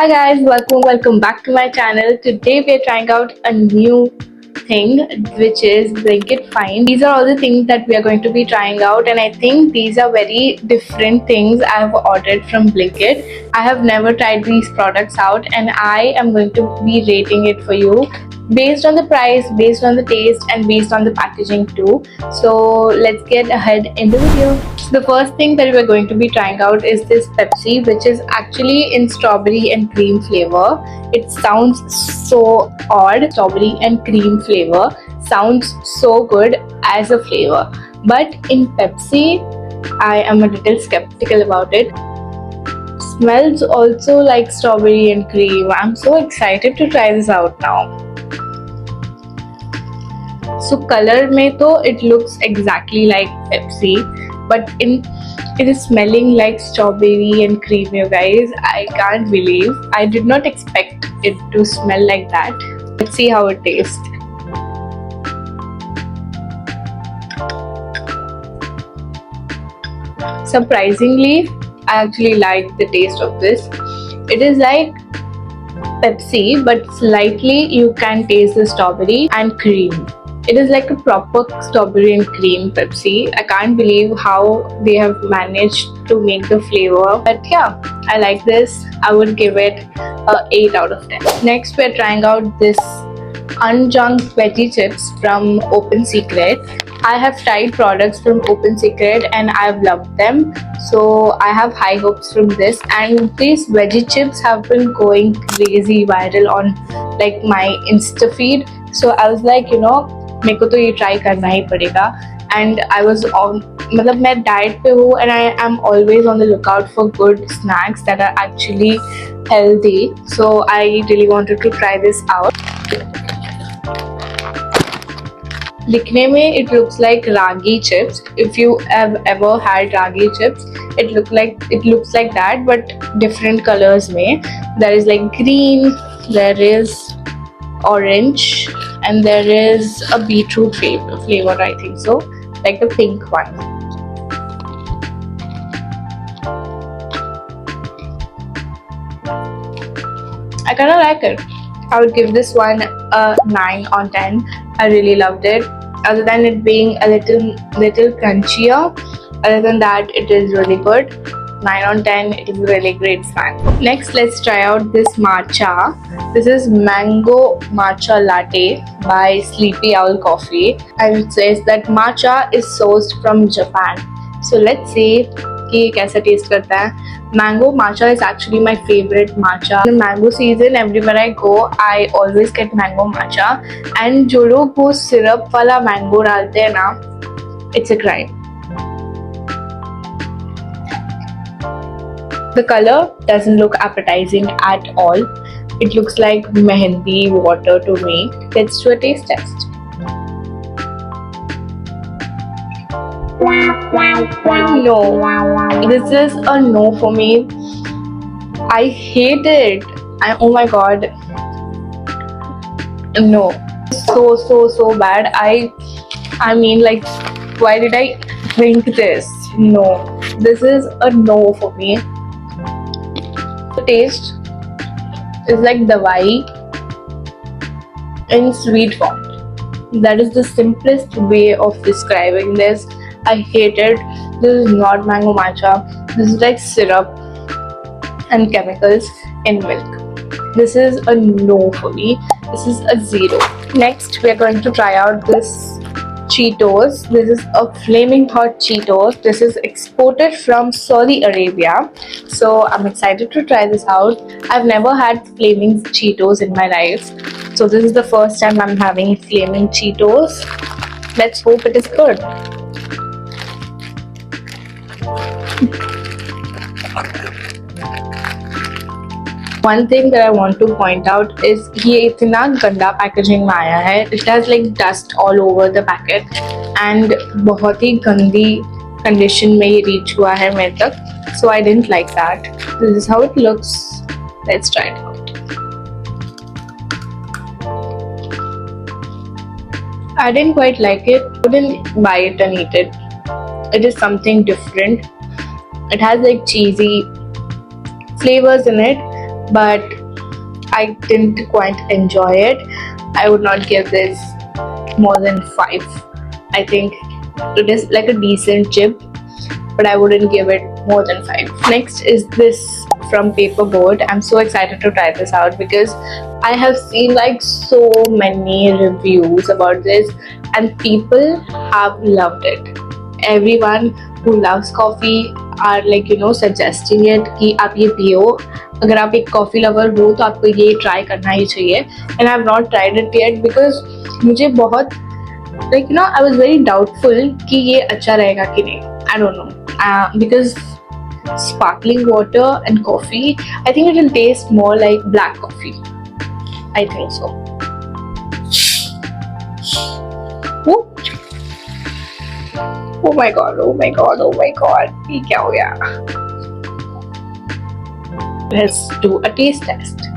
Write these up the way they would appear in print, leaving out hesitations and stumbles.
Hi guys, welcome back to my channel. Today we are trying out a new thing which is Blinkit Find. These are all the things that we are going to be trying out, and I think these are very different things I have ordered from Blinkit. I have never tried these products out, and I am going to be rating it for you based on the price, based on the taste, and based on the packaging too. So let's get ahead in the video. The first thing that we're going to be trying out is this Pepsi, which is actually in strawberry and cream flavor. It sounds so odd. Strawberry and cream flavor sounds so good as a flavor, but in Pepsi I am a little skeptical about it. Smells also like strawberry and cream. I'm so excited to try this out now. So color में तो it looks exactly like Pepsi, but it is smelling like strawberry and cream, you guys. I can't believe. I did not expect it to smell like that. Let's see how it tastes. Surprisingly, I actually like the taste of this. It is like Pepsi, but slightly you can taste the strawberry and cream. It is like a proper strawberry and cream Pepsi. I can't believe how they have managed to make the flavor. But yeah, I like this. I would give it a 8 out of 10. Next, we're trying out this unjunked veggie chips from Open Secret. I have tried products from Open Secret and I've loved them. So I have high hopes from this. And these veggie chips have been going crazy viral on like my Insta feed. So I was like, मेरे को तो ये try करना ही पड़ेगा. And I was on, मतलब मैं diet पे हूँ and I am always on the lookout for good snacks that are actually healthy. So I really wanted to try this out. दिखने में it looks like ragi chips. If you have ever had ragi chips, it looks like that, but different colors में. There is like green, there is orange, and there is a beetroot flavor, I think so, like the pink one. I kind of like it. I would give this one a 9 on 10. I really loved it. Other than it being a little crunchier, other than that, it is really good. 9 on 10. It is a really great snack. Next, let's try out this matcha. This is mango matcha latte by Sleepy Owl Coffee, and it says that matcha is sourced from Japan. So let's see कि कैसा test करता है. Mango matcha is actually my favorite matcha. In mango season, everywhere I go, I always get mango matcha. And जो लोग वो syrup वाला mango डालते हैं ना, it's a crime. The color doesn't look appetizing at all. It looks like mehendi water to me. Let's do a taste test. No, this is a no for me. I hate it. Oh my god. No, so bad. I mean, like, why did I drink this? No, this is a no for me. The taste is like dawai in sweet form. That is the simplest way of describing this. I hate it. This is not mango matcha. This is like syrup and chemicals in milk. This is a no for me. This is a 0. Next, we are going to try out this Cheetos. This is a flaming hot Cheetos. This is exported from Saudi Arabia. So I'm excited to try this out. I've never had flaming Cheetos in my life. So this is the first time I'm having flaming Cheetos. Let's hope it is good. One thing that I want to point out is ये इतना गंदा packaging में आया है. It has like dust all over the packet and बहुत ही गंदी condition में ये रीच हुआ है मेरे तक. So I didn't like that. This is how it looks. Let's try it out. I didn't quite like it. Wouldn't buy it and eat it. It is something different. It has like cheesy flavors in it, but I didn't quite enjoy it. I would not give this more than 5. I think it is like a decent chip, but I wouldn't give it more than 5. Next is this from Paperboard. I'm so excited to try this out because I have seen like so many reviews about this and people have loved it. Everyone who loves coffee are like suggesting it कि आप ये पियो. अगर आप एक coffee lover हो तो आपको ये ट्राई करना ही चाहिए. And I have not tried it yet because मुझे बहुत I was very doubtful कि ये अच्छा रहेगा कि नहीं. I don't know. Because sparkling water and coffee, I think it will taste more like black coffee. I think so. Woo. Oh my god, oh my god, oh my god. ये क्या हो गया? Let's do a taste test.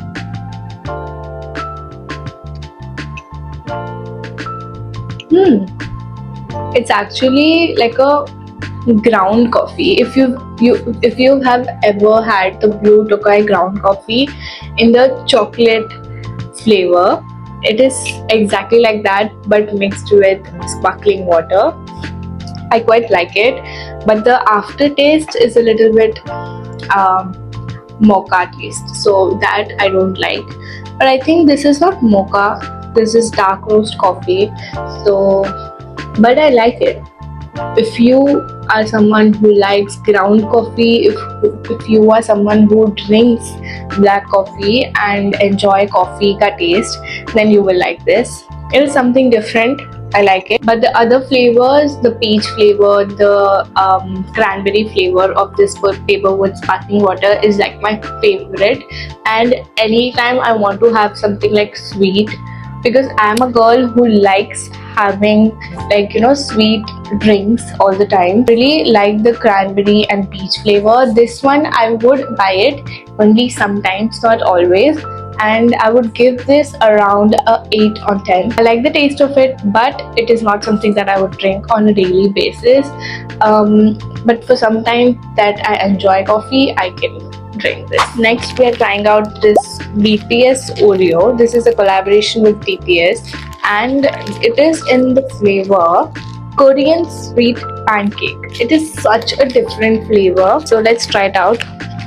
It's actually like a ground coffee. If you have ever had the Blue Tokai ground coffee in the chocolate flavor, it is exactly like that but mixed with sparkling water. I quite like it, but the aftertaste is a little bit mocha taste, so that I don't like. But I think this is not mocha, this is dark roast coffee, so but I like it. If you are someone who likes ground coffee, if you are someone who drinks black coffee and enjoy coffee ka taste, then you will like this. It is something different. I like it. But the other flavors, the peach flavor, the cranberry flavor of this Paperboard sparkling water is like my favorite. And anytime I want to have something like sweet, because I'm a girl who likes having sweet drinks all the time. Really like the cranberry and peach flavor. This one I would buy it only sometimes, not always, and I would give this around a 8 on 10. I like the taste of it, but it is not something that I would drink on a daily basis. But for some time that I enjoy coffee, I can drink this. Next we are trying out this BTS Oreo. This is a collaboration with BTS and it is in the flavor Korean sweet pancake. It is such a different flavor, so let's try it out.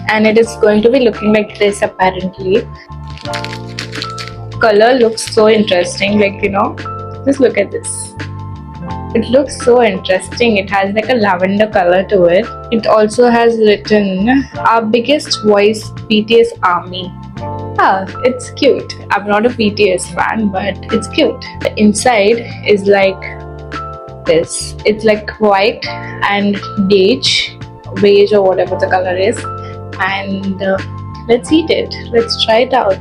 And it is going to be looking like this apparently. Color looks so interesting, just look at this. It looks so interesting. It has like a lavender color to it. It also has written our biggest voice BTS ARMY. It's cute. I'm not a BTS fan, but it's cute. The inside is like this. It's like white and beige or whatever the color is. And let's eat it. Let's try it out.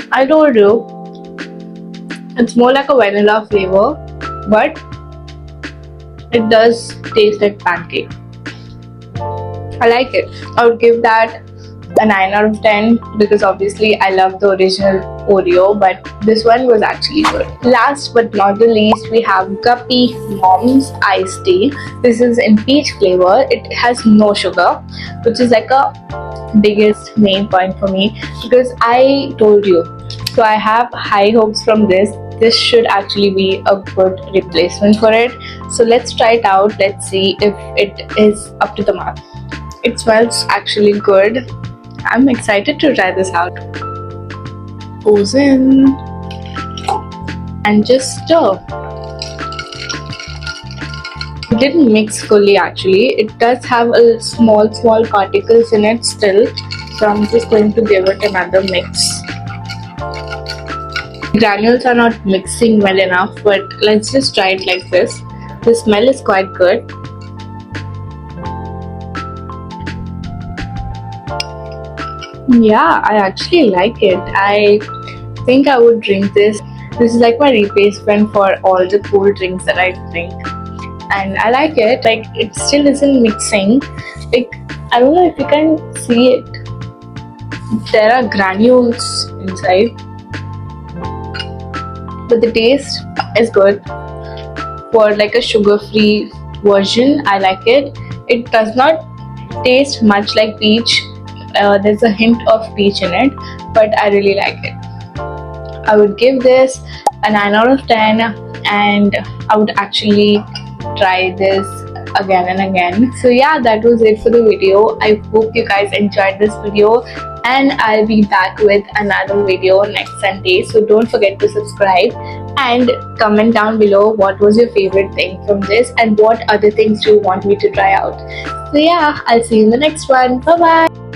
I told you, it's more like a vanilla flavor, but it does taste like pancake. I like it. I would give that a 9 out of 10 because obviously I love the original Oreo, but this one was actually good. Last but not the least, we have Guppy Mom's Iced Tea. This is in peach flavor. It has no sugar, which is like a biggest main point for me because I told you. So I have high hopes from this. This should actually be a good replacement for it. So let's try it out. Let's see if it is up to the mark. It smells actually good. I'm excited to try this out. Goes in and just stir. It didn't mix fully actually. It does have a small particles in it still. So I'm just going to give it another mix. Granules are not mixing well enough, but let's just try it like this. The smell is quite good. Yeah, I actually like it. I think I would drink this. This is like my replacement for all the cold drinks that I drink. And I like it. Like, it still isn't mixing. Like, I don't know if you can see it. There are granules inside. But the taste is good. for like a sugar-free version. I like it. It does not taste much like peach. There's a hint of peach in it, but I really like it. I would give this a 9 out of 10, and I would actually try this again and again. So yeah, that was it for the video. I hope you guys enjoyed this video, and I'll be back with another video next Sunday. So don't forget to subscribe and comment down below what was your favorite thing from this and what other things do you want me to try out. So yeah, I'll see you in the next one. Bye bye.